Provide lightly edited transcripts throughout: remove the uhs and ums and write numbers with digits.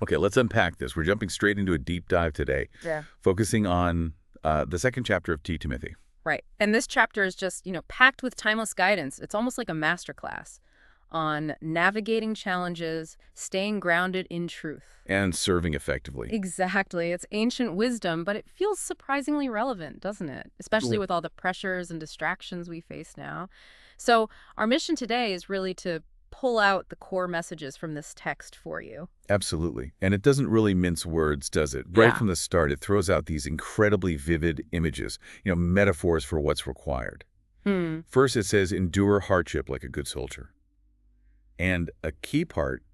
Okay, let's unpack this. We're jumping straight into a deep dive today, Yeah. focusing on the second chapter of T. Timothy. Right. And this chapter is just, packed with timeless guidance. It's almost like a masterclass on navigating challenges, staying grounded in truth. And serving effectively. Exactly. It's ancient wisdom, but it feels surprisingly relevant, doesn't it? Especially with all the pressures and distractions we face now. So our mission today is really to pull out the core messages from this text for you. Absolutely. And it doesn't really mince words, does it? Right Yeah. from the start, it throws out these incredibly vivid images, metaphors for what's required. First, it says, endure hardship like a good soldier. And a key part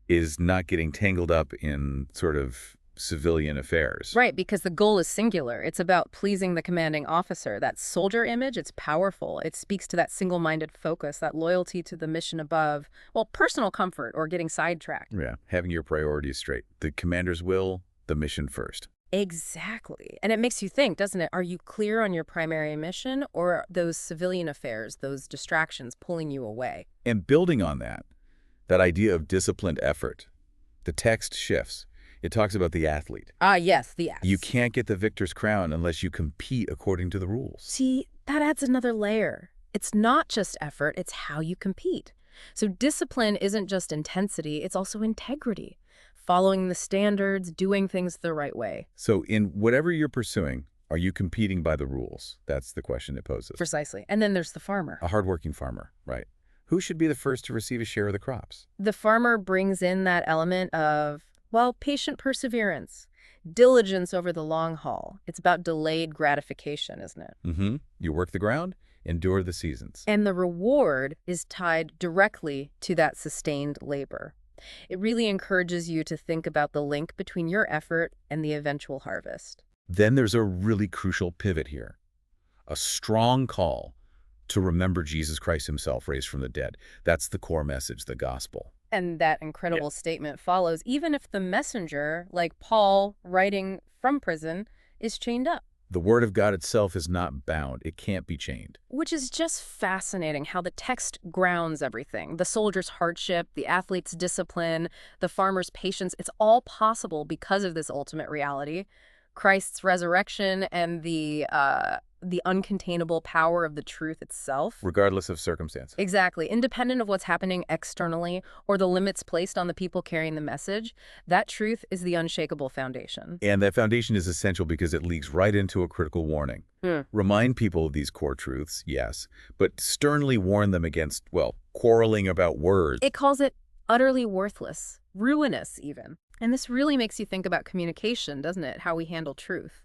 is not getting tangled up in sort of civilian affairs. Right, because the goal is singular. It's about pleasing the commanding officer. That soldier image, it's powerful. It speaks to that single-minded focus, that loyalty to the mission above, well, personal comfort or getting sidetracked. Yeah, having your priorities straight. The commander's will, the mission first. Exactly. And it makes you think, doesn't it? Are you clear on your primary mission, or are those civilian affairs, those distractions pulling you away? And building on that idea of disciplined effort, the text shifts. It talks about the athlete. Ah, yes, the S. You can't get the victor's crown unless you compete according to the rules. See, that adds another layer. It's not just effort, it's how you compete. So discipline isn't just intensity, it's also integrity. Following the standards, doing things the right way. So in whatever you're pursuing, are you competing by the rules? That's the question it poses. Precisely. And then there's the farmer. A hardworking farmer, right? Who should be the first to receive a share of the crops? The farmer brings in that element of, well, patient perseverance, diligence over the long haul. It's about delayed gratification, isn't it? Mm-hmm. You work the ground, endure the seasons. And the reward is tied directly to that sustained labor. It really encourages you to think about the link between your effort and the eventual harvest. Then there's a really crucial pivot here. A strong call to remember Jesus Christ himself raised from the dead. That's the core message, the gospel. And that incredible statement follows, even if the messenger, like Paul writing from prison, is chained up. The word of God itself is not bound. It can't be chained. Which is just fascinating how the text grounds everything. The soldier's hardship, the athlete's discipline, the farmer's patience. It's all possible because of this ultimate reality. Christ's resurrection and the uncontainable power of the truth itself. Regardless of circumstance. Exactly. Independent of what's happening externally or the limits placed on the people carrying the message, that truth is the unshakable foundation. And that foundation is essential because it leads right into a critical warning. Remind people of these core truths, yes, but sternly warn them against, well, quarreling about words. It calls it utterly worthless, ruinous even. And this really makes you think about communication, doesn't it? How we handle truth.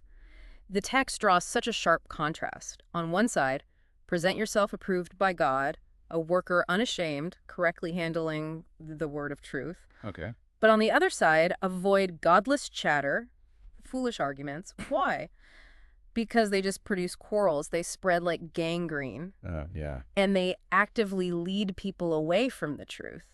The text draws such a sharp contrast. On one side, present yourself approved by God, a worker unashamed, correctly handling the word of truth. Okay. But on the other side, avoid godless chatter, foolish arguments. Why? Because they just produce quarrels. They spread like gangrene. Yeah. And they actively lead people away from the truth.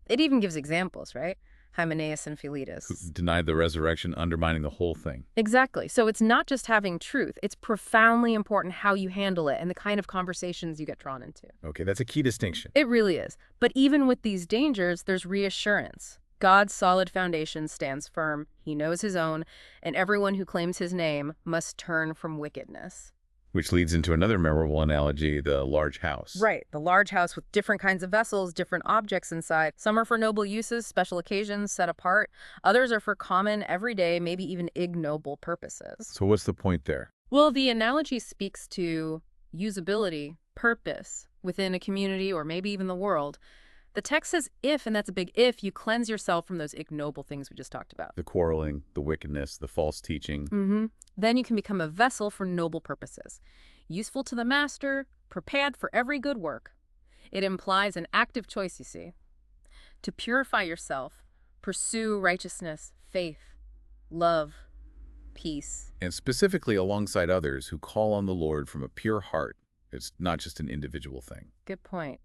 It even gives examples, right? Hymenaeus and Philetus. Who denied the resurrection, undermining the whole thing. Exactly. So it's not just having truth. It's profoundly important how you handle it and the kind of conversations you get drawn into. Okay, that's a key distinction. It really is. But even with these dangers, there's reassurance. God's solid foundation stands firm. He knows his own, and everyone who claims his name must turn from wickedness. Which leads into another memorable analogy, the large house. Right. The large house with different kinds of vessels, different objects inside. Some are for noble uses, special occasions, set apart. Others are for common, everyday, maybe even ignoble purposes. So what's the point there? Well, the analogy speaks to usability, purpose within a community or maybe even the world. The text says if, and that's a big if, you cleanse yourself from those ignoble things we just talked about. The quarreling, the wickedness, the false teaching. Then you can become a vessel for noble purposes, useful to the master, prepared for every good work. It implies an active choice, you see, to purify yourself, pursue righteousness, faith, love, peace. And specifically alongside others who call on the Lord from a pure heart. It's not just an individual thing. Good point.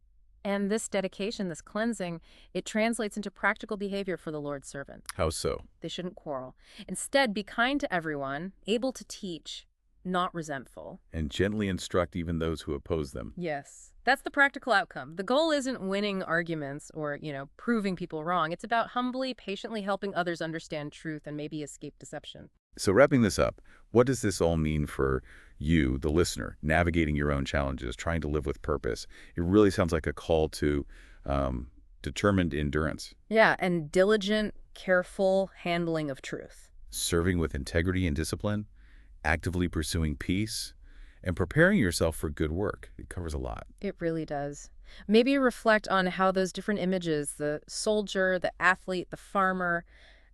And this dedication, this cleansing, it translates into practical behavior for the Lord's servant. How so? They shouldn't quarrel. Instead, be kind to everyone, able to teach, not resentful. And gently instruct even those who oppose them. Yes. That's the practical outcome. The goal isn't winning arguments or, proving people wrong. It's about humbly, patiently helping others understand truth and maybe escape deception. So wrapping this up, what does this all mean for you, the listener, navigating your own challenges, trying to live with purpose? It really sounds like a call to determined endurance. Yeah, and diligent, careful handling of truth. Serving with integrity and discipline, actively pursuing peace, and preparing yourself for good work. It covers a lot. It really does. Maybe reflect on how those different images, the soldier, the athlete, the farmer,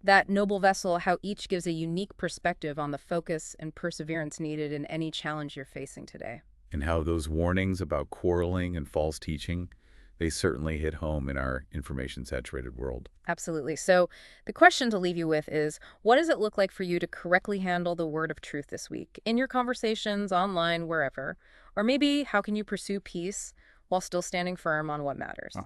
that noble vessel, how each gives a unique perspective on the focus and perseverance needed in any challenge you're facing today. And how those warnings about quarreling and false teaching, they certainly hit home in our information-saturated world. Absolutely. So the question to leave you with is, what does it look like for you to correctly handle the word of truth this week, in your conversations, online, wherever? Or maybe how can you pursue peace while still standing firm on what matters?